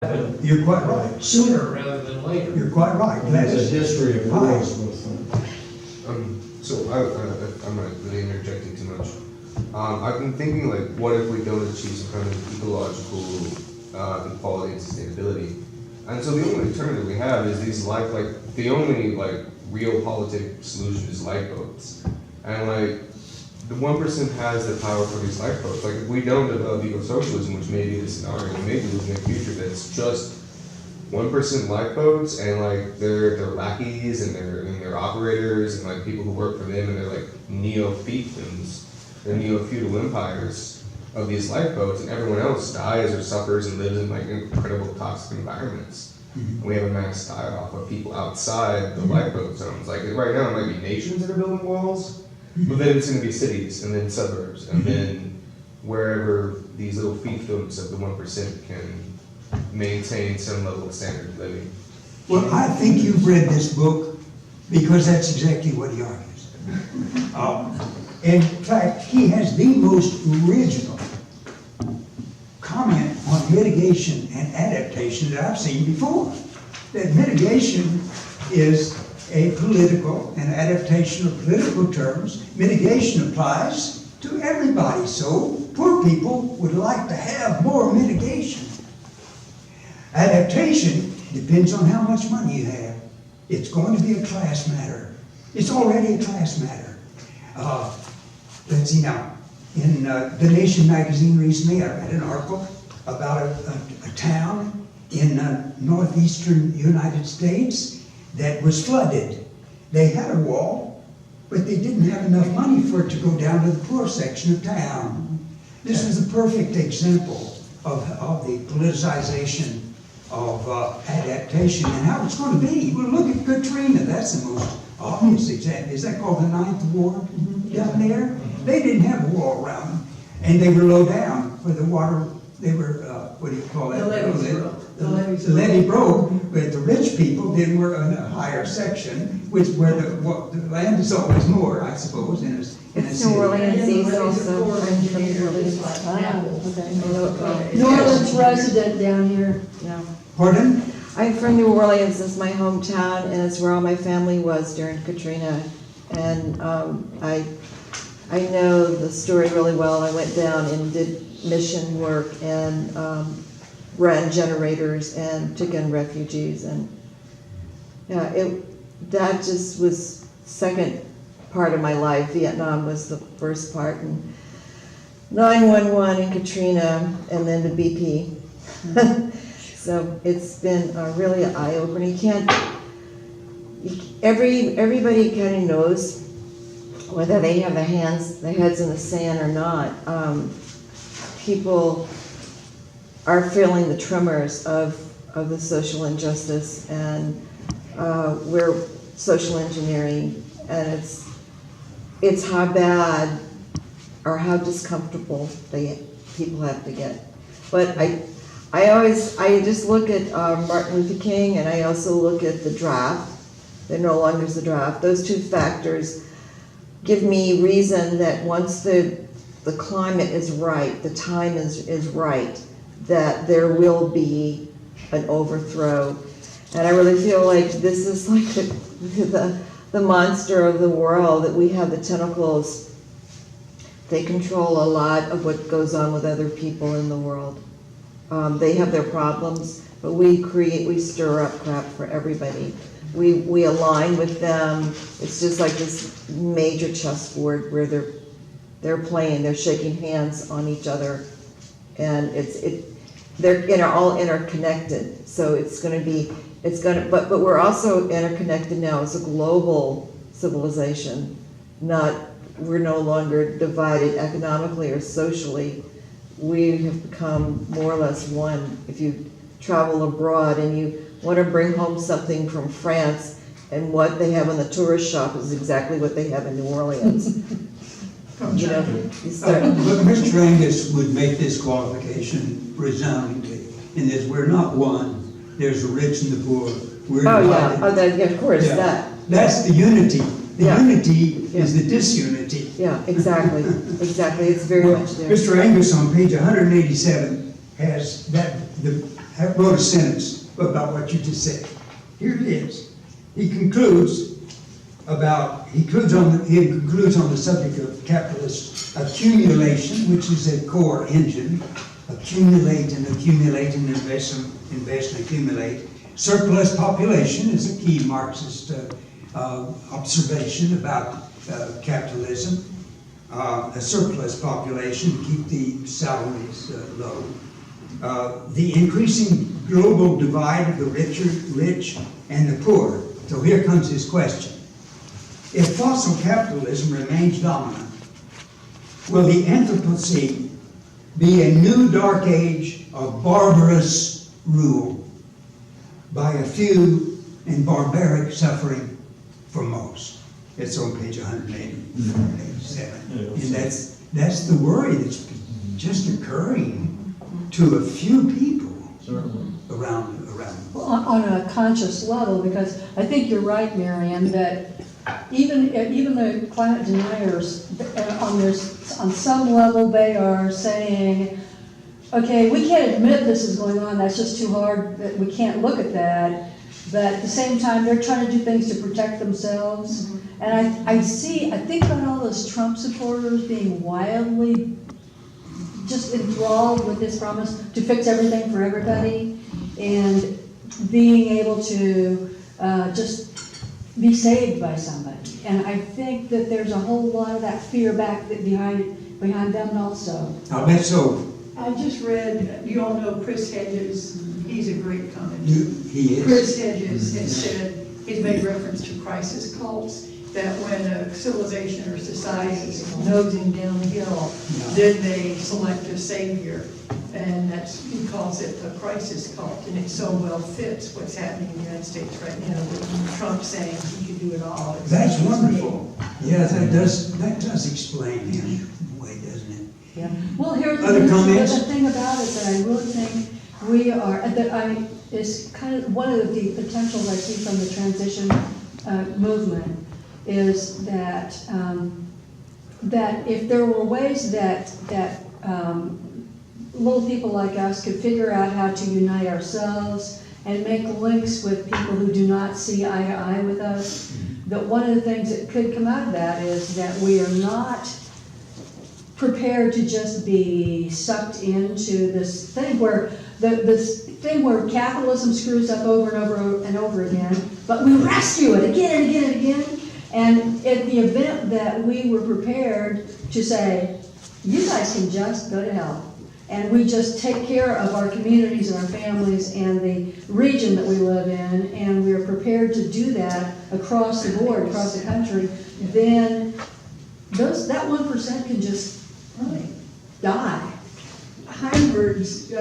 You're quite right. Sooner rather than later. You're quite right. There's a history of Right. wars with them. I'm not really interjecting too much. I've been thinking, like, what if we don't achieve some kind of ecological equality and sustainability? And so the only alternative we have is these the only real politic solution is lifeboats. And the 1% has the power for these lifeboats. Like, if we don't develop eco-socialism, which may be the scenario, we may be losing a future that's just 1% lifeboats and their lackeys and their operators and people who work for them and they're neo-fiefdoms, they're neo-feudal empires of these lifeboats, and everyone else dies or suffers and lives in incredible toxic environments. Mm-hmm. We have a mass die-off of people outside the lifeboat zones. Right now it might be nations that are building walls, but then it's going to be cities and then suburbs and then wherever these little fiefdoms of the 1% can maintain some level of standard of living. Well, I think you've read this book because that's exactly what he argues. In fact, he has the most original comment on mitigation and adaptation that I've seen before. That mitigation is a political and adaptation of political terms. Mitigation applies to everybody, so poor people would like to have more mitigation. Adaptation depends on how much money you have. It's going to be a class matter. It's already a class matter. Let's see now. In The Nation magazine recently, I read an article about a town in northeastern United States that was flooded. They had a wall, but they didn't have enough money for it to go down to the poor section of town. This is a perfect example of the politicization of adaptation and how it's going to be. Well, look at Katrina. That's the most obvious example. Is that called the Ninth Ward down there? They didn't have a wall around them, and they were low down where the water. They were what do you call that? The levee broke, but the rich people then were in a higher section, where the land is always more, I suppose, in a city. New Orleans East also. I'm from New Orleans. Okay. New Orleans resident down here. Yeah. Pardon? I'm from New Orleans. It's my hometown, and it's where all my family was during Katrina. And I know the story really well. I went down and did mission work and ran generators and took in refugees, and yeah, that just was second part of my life. Vietnam was the first part, and 911 and Katrina, and then the BP. So it's been really an eye-opener. Everybody kind of knows whether they have their heads in the sand or not. People are feeling the tremors of the social injustice, and we're social engineering, and it's how bad or how discomfortable people have to get. But I just look at Martin Luther King, and I also look at the draft. There no longer is the draft. Those two factors give me reason that once the climate is right, the time is right, that there will be an overthrow. And I really feel like this is like the monster of the world, that we have the tentacles. They control a lot of what goes on with other people in the world. They have their problems, but we stir up crap for everybody. We align with them. It's just like this major chessboard where they're playing, they're shaking hands on each other, and they're all interconnected. So but we're also interconnected now as a global civilization. We're no longer divided economically or socially. We have become more or less one. If you travel abroad and you want to bring home something from France, and what they have in the tourist shop is exactly what they have in New Orleans. But Mr. Angus would make this qualification resoundingly, and that we're not one. There's the rich and the poor. We're divided. Of course, yeah. That's the unity. The unity is the disunity. Yeah, exactly. Exactly. It's very much there. Mr. Angus on page 187 has that wrote a sentence about what you just said. Here it is. He concludes on the subject of capitalist accumulation, which is a core engine. Accumulate and accumulate and invest and accumulate. Surplus population is a key Marxist observation about capitalism. A surplus population to keep the salaries low. The increasing global divide of the rich and the poor. So here comes his question. If fossil capitalism remains dominant, will the Anthropocene be a new dark age of barbarous rule by a few and barbaric suffering for most? It's on page 187. And that's the worry that's just occurring to a few people around. Well, on a conscious level, because I think you're right, Marianne, that even the climate deniers, on some level, they are saying, okay, we can't admit this is going on, that's just too hard, that we can't look at that. But at the same time, they're trying to do things to protect themselves. And I think about all those Trump supporters being wildly just enthralled with this promise to fix everything for everybody, and being able to just be saved by somebody. And I think that there's a whole lot of that fear behind them also. I bet so. I just read, you all know Chris Hedges, he's a great commentator. He is. Chris Hedges has said, he's made reference to crisis cults, that when a civilization or society is nosing downhill, then they select a savior. And he calls it a crisis cult, and it so well fits what's happening in the United States right now, with Trump saying he can do it all. That's wonderful. Yeah, that does explain him in a way, doesn't it? Yeah. Well, here's Other comments? the thing about it that I really think we are, is kind of one of the potentials I see from the transition movement is that that if there were ways that little people like us could figure out how to unite ourselves and make links with people who do not see eye to eye with us, that one of the things that could come out of that is that we are not prepared to just be sucked into this thing where where capitalism screws up over and over and over again, but we rescue it again and again and again. And in the event that we were prepared to say, you guys can just go to hell, and we just take care of our communities and our families and the region that we live in, and we are prepared to do that across the board, across the country, then that 1% can just die. Heinberg's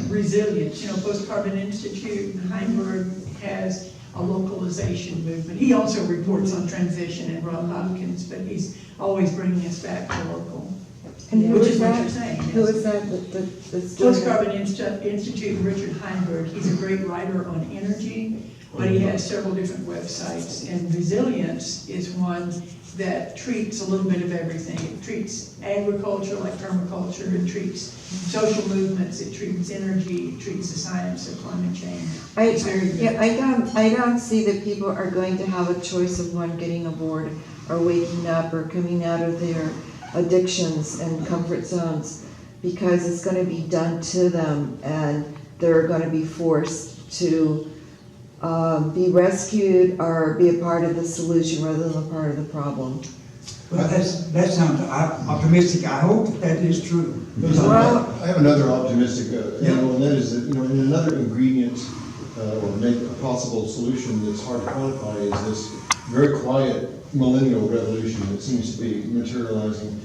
resilience, Post-Carbon Institute, Heinberg has a localization movement. He also reports on transition at Rob Hopkins, but he's always bringing us back to local. And who Which is is what that? you're saying. Who is that? That's doing that? Post-Carbon Institute, Richard Heinberg, he's a great writer on energy, but he has several different websites. And resilience is one that treats a little bit of everything. It treats agriculture like permaculture, it treats social movements, it treats energy, it treats the science of climate change. It's very good. I don't see that people are going to have a choice of one getting aboard or waking up or coming out of their addictions and comfort zones, because it's going to be done to them, and they're going to be forced to be rescued or be a part of the solution rather than a part of the problem. Well, that sounds optimistic. I hope that is true. Well, I have another optimistic angle, and that is that, in another ingredient or make a possible solution that's hard to quantify is this very quiet millennial revolution that seems to be materializing.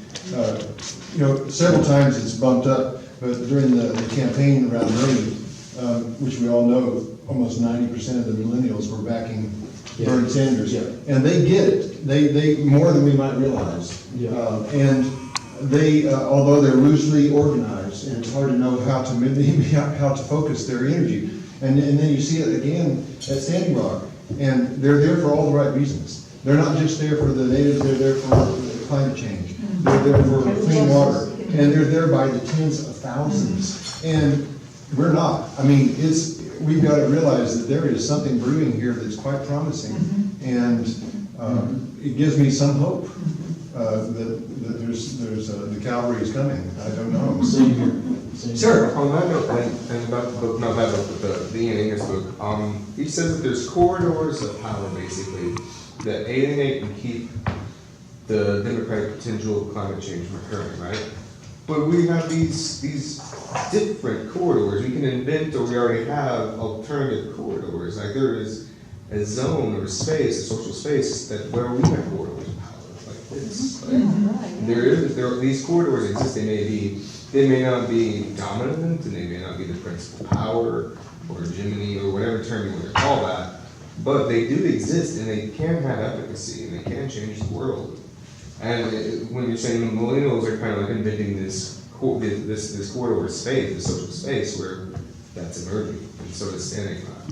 Several times it's bumped up, but during the campaign around Bernie, which we all know, almost 90% of the millennials were backing Bernie Sanders. Yeah. And they get it. They more than we might realize. And they, although they're loosely organized, and it's hard to know how to focus their energy. And then you see it again at Standing Rock, and they're there for all the right reasons. They're not just there for the natives, they're there for climate change. They're there for clean water, and they're there by the tens of thousands. And We're not. I mean, we've got to realize that there is something brewing here that's quite promising. And it gives me some hope that the cavalry is coming. I don't know. Same here. Same Sir. here. On that note, and about the book, not that book, but the Ian Ingus book, he says that there's corridors of power, basically, that alienate and keep the democratic potential of climate change from occurring, right? But we have these different corridors. We can invent, or we already have, alternative corridors. Like there is a zone or a space, a social space, where we have corridors of power, like this. Like, these corridors exist. They may not be dominant, and they may not be the principal power or hegemony or whatever term you want to call that, but they do exist, and they can have efficacy, and they can change the world. And when you're saying the millennials are kind of like inventing this corridor space, this social space where that's emerging, and so is standing left,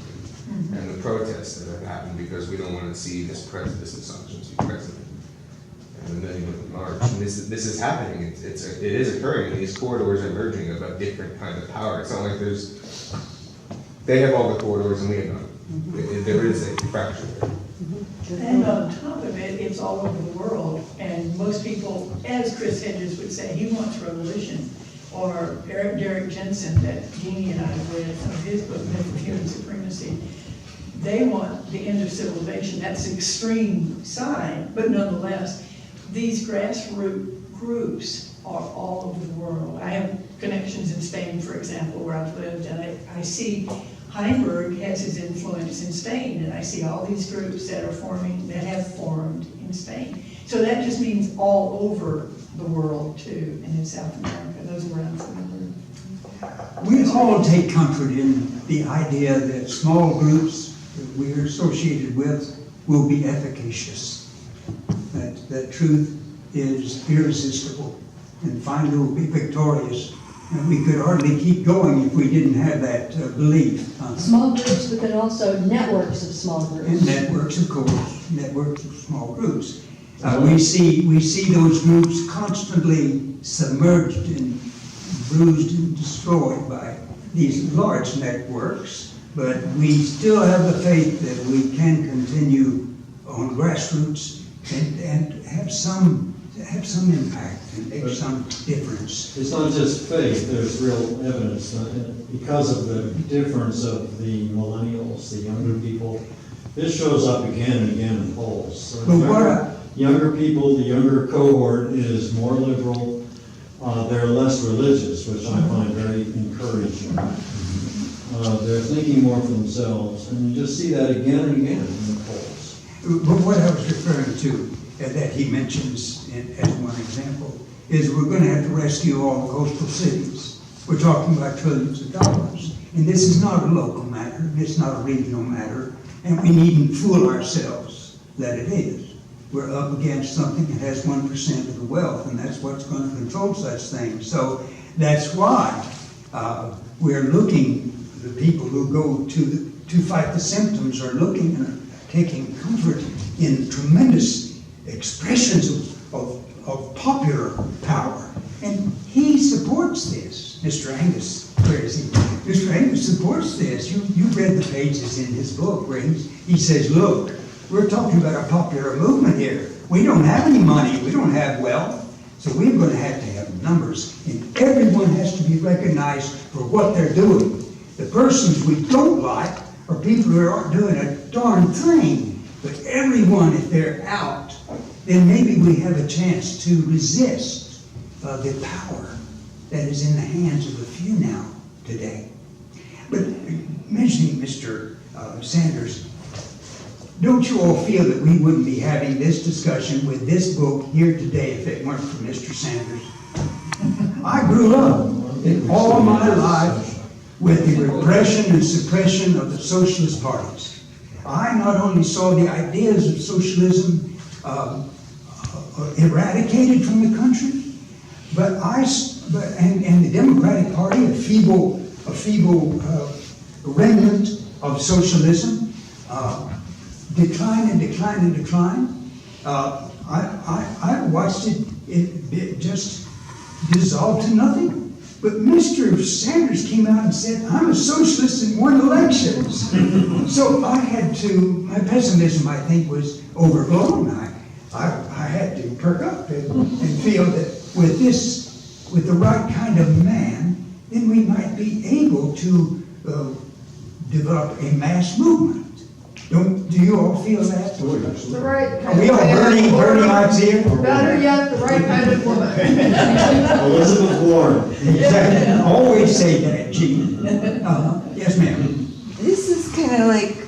and the protests that have happened because we don't want to see this misogynist be president. And then with March, and this is happening. It is occurring. These corridors are emerging of a different kind of power. It's not like they have all the corridors and we have none. There is a fracture there. And on top of it, it's all over the world. And most people, as Chris Hedges would say, he wants revolution. Or Derek Jensen, that Jeannie and I have read of his book, Myth of Human Supremacy. They want the end of civilization. That's an extreme side, but nonetheless, these grassroots groups are all over the world. I have connections in Spain, for example, where I've lived, and I see Heinberg has his influence in Spain, and I see all these groups that are forming, that have formed in Spain. So that just means all over the world too, and in South America. Those are where I'm familiar. We all take comfort in the idea that small groups that we are associated with will be efficacious. That truth is irresistible, and finally will be victorious. And we could hardly keep going if we didn't have that belief. Small groups, but then also networks of small groups. And networks, of course, networks of small groups. We see those groups constantly submerged and bruised and destroyed by these large networks, but we still have the faith that we can continue on grassroots and have some impact and make some difference. It's not just faith, there's real evidence. Because of the difference of the millennials, the younger people, this shows up again and again in polls. So younger people, the younger cohort is more liberal. They're less religious, which I find very encouraging. They're thinking more for themselves, and you just see that again and again in the polls. But what I was referring to, that he mentions as one example, is we're going to have to rescue all the coastal cities. We're talking about trillions of dollars. And this is not a local matter, it's not a regional matter, and we needn't fool ourselves that it is. We're up against something that has 1% of the wealth, and that's what's going to control such things. So that's why we're looking, the people who go to fight the symptoms are looking and taking comfort in tremendous expressions of popular power. And he supports this. Mr. Angus, where is he? Mr. Angus supports this. You've read the pages in his book where he says, look, we're talking about a popular movement here. We don't have any money. We don't have wealth. So we're going to have numbers. And everyone has to be recognized for what they're doing. The persons we don't like are people who aren't doing a darn thing. But everyone, if they're out, then maybe we have a chance to resist the power that is in the hands of a few now today. But mentioning Mr. Sanders, don't you all feel that we wouldn't be having this discussion with this book here today if it weren't for Mr. Sanders? I grew up in all my life with the repression and suppression of the socialist parties. I not only saw the ideas of socialism eradicated from the country, but and the Democratic Party, a feeble remnant of socialism, decline and decline and decline. I watched it just dissolve to nothing. But Mr. Sanders came out and said, I'm a socialist and won elections. So I had to, my pessimism, I think, was overblown. I had to perk up and feel that with the right kind of man, then we might be able to develop a mass movement. Do you all feel that? The right Are kind we of all man. burning eyes here? Better yet, the right kind of woman. Elizabeth Warren. Exactly. Always say that, Gene. Yes, ma'am. This is kind of like,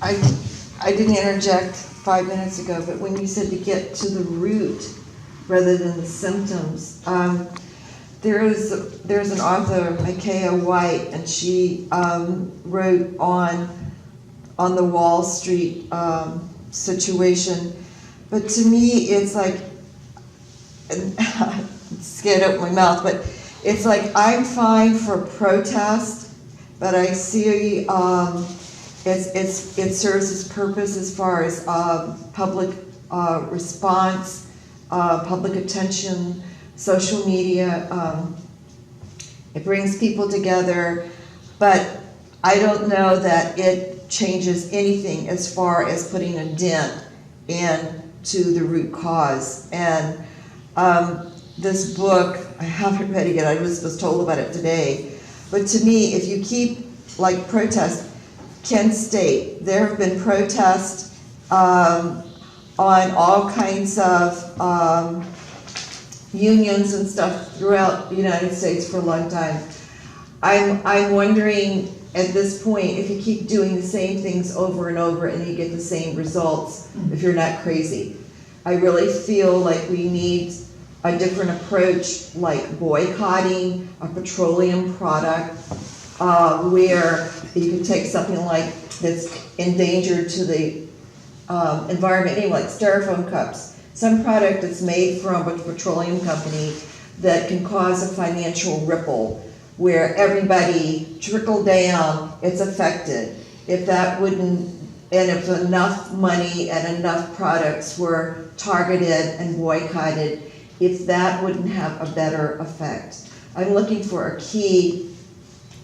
I didn't interject 5 minutes ago, but when you said to get to the root rather than the symptoms, there's an author, Micaiah White, and she wrote on the Wall Street situation, but to me it's like, scared out my mouth, but it's like I'm fine for protest, but I see it serves its purpose as far as public response, public attention, social media. It brings people together, but I don't know that it changes anything as far as putting a dent into the root cause. And this book, I haven't read it yet, I was told about it today, but to me, if you keep, like protest, Kent State, there have been protests on all kinds of unions and stuff throughout the United States for a long time. I'm wondering at this point, if you keep doing the same things over and over and you get the same results, if you're not crazy. I really feel like we need a different approach, like boycotting a petroleum product, where you can take something like that's endangered to the environment, anyway, like styrofoam cups. Some product that's made from a petroleum company that can cause a financial ripple where everybody trickle down, it's affected. If that wouldn't, and if enough money and enough products were targeted and boycotted, if that wouldn't have a better effect. I'm looking for a key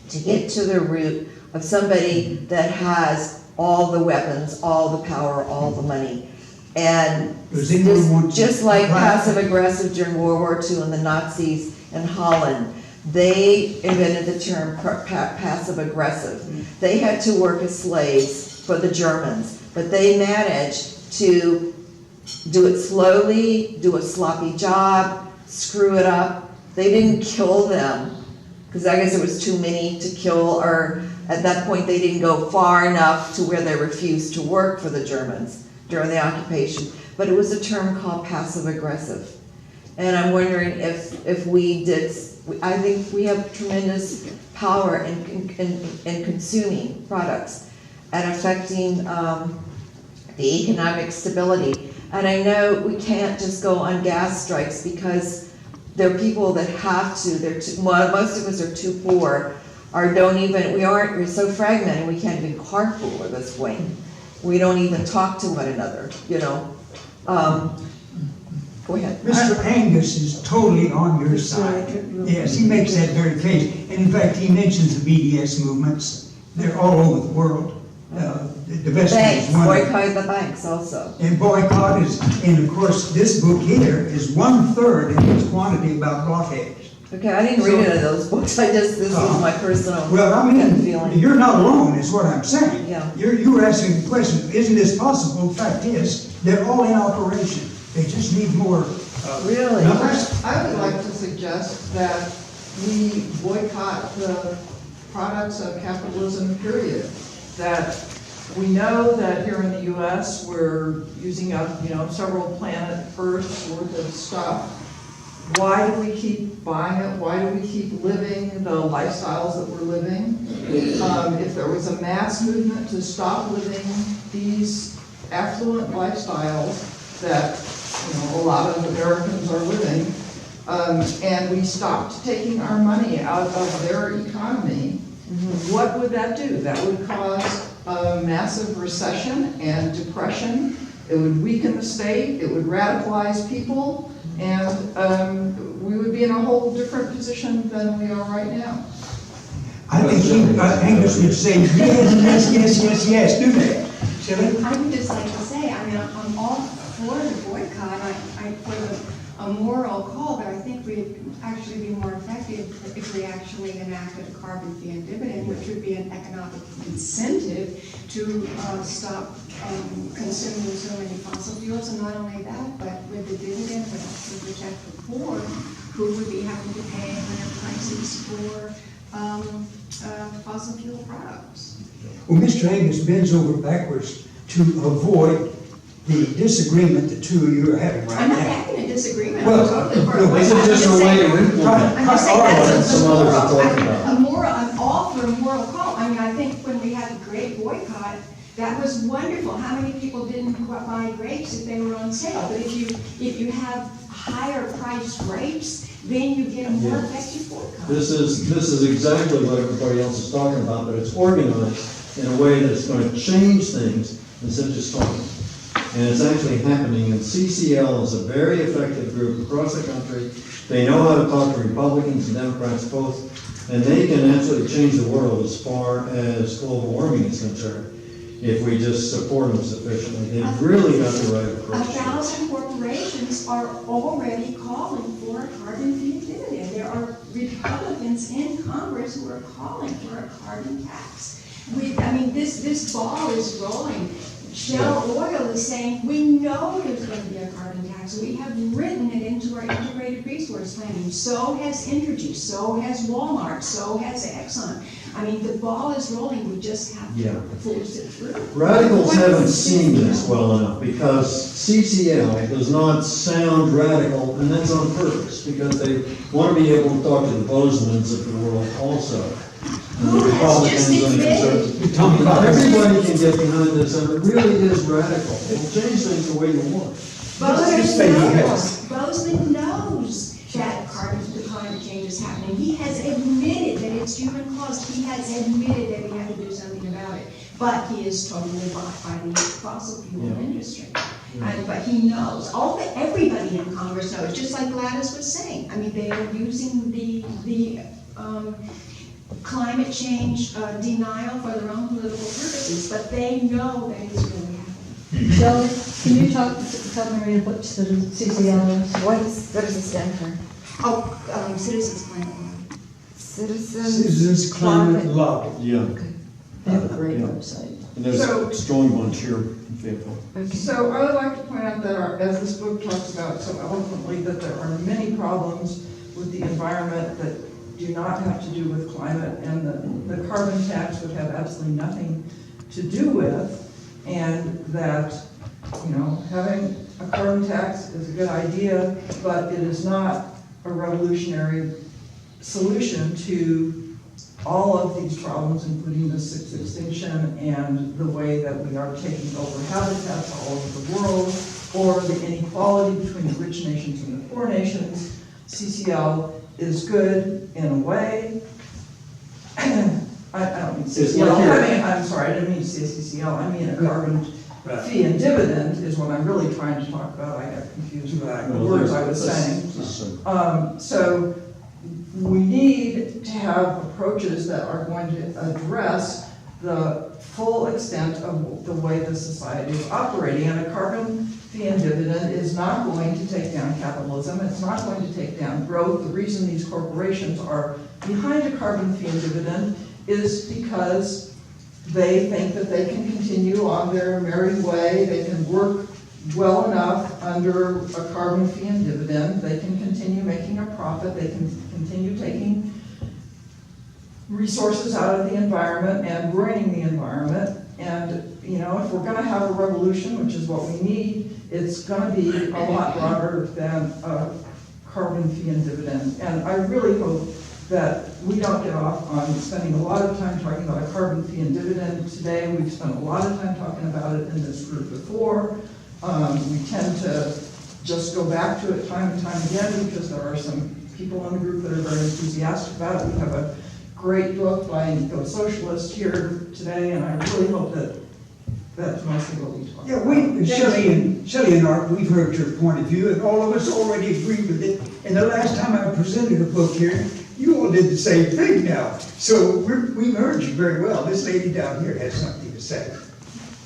to get to the root of somebody that has all the weapons, all the power, all the money. And just like passive aggressive during World War II and the Nazis in Holland, they invented the term passive aggressive. They had to work as slaves for the Germans, but they managed to do it slowly, do a sloppy job, screw it up. They didn't kill them, because I guess there was too many to kill, or at that point they didn't go far enough to where they refused to work for the Germans during the occupation. But it was a term called passive aggressive. And I'm wondering if we did, I think we have tremendous power in consuming products and affecting the economic stability. And I know we can't just go on gas strikes because there are people that have to. Most of us are too poor, or we're so fragmented we can't even carpool at this point. We don't even talk to one another, you know. Go ahead. Mr. Angus is totally on your side. Yes, he makes that very clear. And in fact, he mentions the BDS movements. They're all over the world. The best Banks, is one. boycott the banks also. And boycott is, and of course, this book here is 1/3 in its quantity about blockades. Okay, I didn't read any of those books. This is my personal Well, I mean, feeling. you're not alone, is what I'm saying. Yeah. You were asking the question, isn't this possible? The fact is, they're all in operation. They just need more Really? numbers. I would like to suggest that we boycott the products of capitalism, period. That we know that here in the US, we're using up, several planet Earth's worth of stuff. Why do we keep buying it? Why do we keep living the lifestyles that we're living? If there was a mass movement to stop living these affluent lifestyles that a lot of Americans are living, and we stopped taking our money out of their economy, what would that do? That would cause a massive recession and depression. It would weaken the state, it would radicalize people, and we would be in a whole different position than we are right now. I think Angus would say, yes, do that. Shelley? I would just like to say, I mean, I'm all for the boycott, for a moral call, but I think we'd actually be more effective if we actually enacted a carbon fee and dividend, which would be an economic incentive to stop consuming so many fossil fuels. And not only that, but with the dividend, would also protect the poor, who would be having to pay higher prices for fossil fuel products. Well, Mr. Angus bends over backwards to avoid the disagreement the two of you are having right I'm now. not having a disagreement. Well, I'm totally for a no, boycott. this is just I'm a way saying- to implement. I'm just saying that's Some a others are moral, talking about. a moral, I'm all for a moral call. I mean, I think when we had the grape boycott, that was wonderful. How many people didn't buy grapes if they were on sale? But if you have higher priced grapes, then you get a more Yeah. effective boycott. This is exactly what everybody else is talking about, but it's organized in a way that's going to change things instead of just talking. And it's actually happening, and CCL is a very effective group across the country. They know how to talk to Republicans and Democrats both, and they can absolutely change the world as far as global warming is concerned, if we just support them sufficiently. They've really got the right approach. 1,000 corporations are already calling for a carbon fee and dividend. There are Republicans in Congress who are calling for a carbon tax. This ball is rolling. Shell Oil is saying, we know there's going to be a carbon tax. We have written it into our integrated resource planning. So has Entergy, so has Walmart, so has Exxon. I mean, the ball is rolling, we just have to force it through. Radicals haven't seen this well enough because CCL does not sound radical, and that's on purpose, because they want to be able to talk to the Bosemans of the world also. And Who the has just Republicans and the admitted? Conservatives. Everybody can get behind this, and it really is radical. It'll change things the way you want. Bozeman knows that the climate change is happening. He has admitted that it's human caused. He has admitted that we have to do something about it. But he is totally bought by the fossil fuel industry. But he knows. Everybody in Congress knows, just like Gladys was saying. I mean, they are using the climate change denial for their own political purposes, but they know that it's really happening. Shelley, can you tell Maria what CCL is? What does it stand for? Citizens Climate Lobby. Citizens Climate Lobby. Yeah. They have a great website. And there's So- a strong bunch here in Fayetteville. So I would like to point out that as this book talks about so eloquently, that there are many problems with the environment that do not have to do with climate, and the carbon tax would have absolutely nothing to do with, and that, having a carbon tax is a good idea, but it is not a revolutionary solution to all of these problems, including the sixth extinction and the way that we are taking over habitats all over the world, or the inequality between the rich nations and the poor nations. CCL is good in a way. I don't mean CCL, I'm sorry, I didn't mean to say CCL, I mean a carbon fee and dividend is what I'm really trying to talk about. I got confused with the words I was saying. So we need to have approaches that are going to address the full extent of the way the society is operating, and a carbon fee and dividend is not going to take down capitalism. It's not going to take down growth. The reason these corporations are behind a carbon fee and dividend is because they think that they can continue on their merry way. They can work well enough under a carbon fee and dividend. They can continue making a profit. They can continue taking resources out of the environment and ruining the environment. And, if we're gonna have a revolution, which is what we need, it's gonna be a lot broader than a carbon fee and dividend. And I really hope that we don't get off on spending a lot of time talking about a carbon fee and dividend today. We've spent a lot of time talking about it in this group before. We tend to just go back to it time and time again because there are some people in the group that are very enthusiastic about it. We have a great book by an eco-socialist here today, and I really hope that That's mostly what we talk Yeah, about. Shelley and Art, we've heard your point of view, and all of us already agree with it. And the last time I presented a book here, you all did the same thing now. So we've heard you very well. This lady down here has something to say.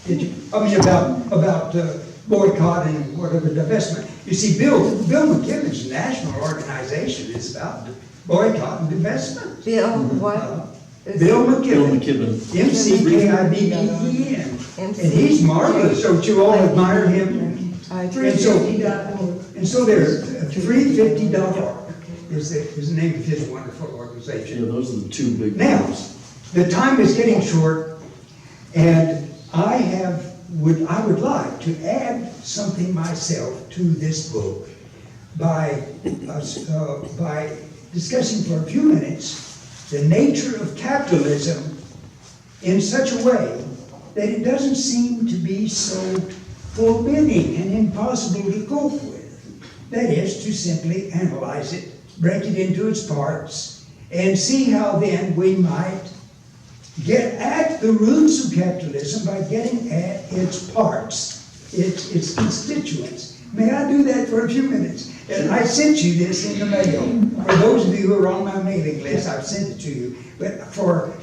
Did you? I mean, about boycott and whatever divestment. You see, Bill McKibben's national organization is about boycott and divestment. Bill, what? Bill McKibben. McKibben. M-C-K-I-B-B-E-N. And he's marvelous, don't you all admire him? I And so there's $350 is the name of his wonderful Yeah, organization. those are the two big Now, ones. the time is getting short, and I would like to add something myself to this book by discussing for a few minutes the nature of capitalism in such a way that it doesn't seem to be so forbidding and impossible to cope with. That is, to simply analyze it, break it into its parts, and see how then we might get at the roots of capitalism by getting at its parts, its constituents. May I do that for a few minutes? And I sent you this in the mail. For those of you who are on my mailing list, I've sent it to you. But for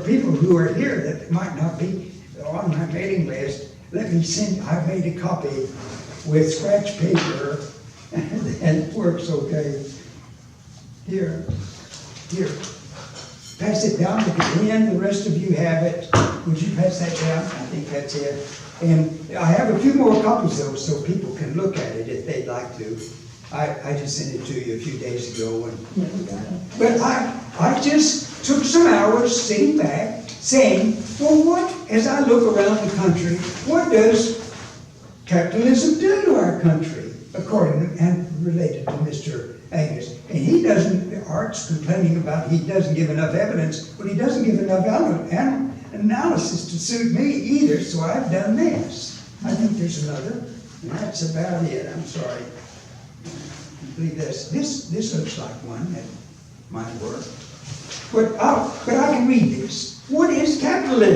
people who are here that might not be on my mailing list, let me send, I made a copy with scratch paper, and it works okay. Here. Pass it down at the end, the rest of you have it. Would you pass that down? I think that's it. And I have a few more copies though, so people can look at it if they'd like to. I just sent it to you a few days ago. But I just took some hours sitting back saying, well, what, as I look around the country, what does capitalism do to our country? According to, and related to Mr. Angus. And he doesn't, Art's complaining about he doesn't give enough evidence, but he doesn't give enough analysis to suit me either, so I've done this. I think there's another, and that's about it. I'm sorry. I believe this looks like one that might work. But I can read this. What is capitalism?